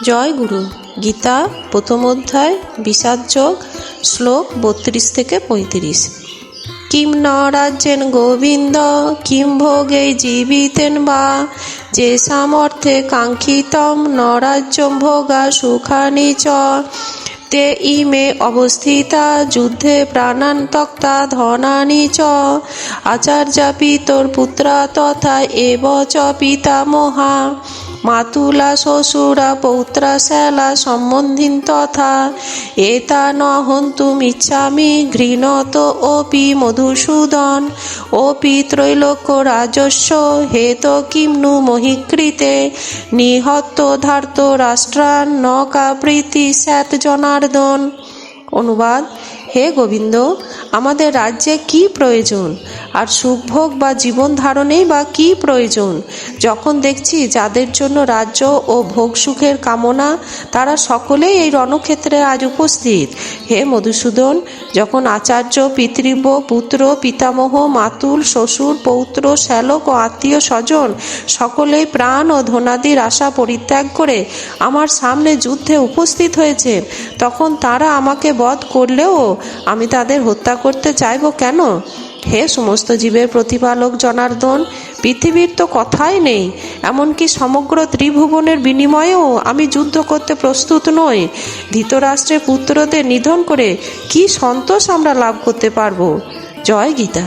জয় গুরু। গীতা প্রথম অধ্যায় বিষাদ যোগ, শ্লোক 32 থেকে 35। কিম ন রাজ্যেন গোবিন্দ কিম ভোগে জীবিতেন বা যে সামর্থ্যে কাঙ্ক্ষিতম ন রাজ্যম ভোগা সুখানি চ তে ইমে অবস্থিতা যুদ্ধে প্রাণান তক্তা ধনানি চ আচার্যা পিতর পুত্রা তথা এব চ পিতামহা মাতুলা শ্বশুরা পৌত্রা শ্যালা সম্বন্ধিন তথা এতা ন হন্তুমিচ্ছামি ঘৃণত ওপি মধুসূদন ওপি ত্রৈলোক্য রাজস্ব হেত কিম্নু মহিকৃতে নিহত ধার্ত রাষ্ট্রান ন কাপ্রীতি স্যাত জনার্দন। অনুবাদ: হে গোবিন্দ, আমাদের রাজ্যে কি প্রয়োজন, আর সুখভোগ বা জীবন ধারণেই বা কি প্রয়োজন, যখন দেখছি যাদের জন্য রাজ্য ও ভোগ সুখের কামনা তারা সকলেই এই রণক্ষেত্রে আজ উপস্থিত। হে মধুসূদন, যখন আচার্য, পিতৃব্য, পুত্র, পিতামহ, মাতুল, শ্বশুর, পৌত্র, শ্যালক ও আত্মীয় স্বজন সকলেই প্রাণ ও ধনাদির আশা পরিত্যাগ করে আমার সামনে যুদ্ধে উপস্থিত হয়েছে, তখন তারা আমাকে বধ করলেও আমি তাদের হত্যা করতে চাইব কেন? হে সমস্ত জীবের প্রতিপালক জনার্দন, পৃথিবীর তো কথাই নেই, এমনকি সমগ্র ত্রিভুবনের বিনিময়েও আমি যুদ্ধ করতে প্রস্তুত নই। ধৃতরাষ্ট্রের পুত্রদের নিধন করে কি সন্তোষ আমরা লাভ করতে পারবো? জয় গীতা।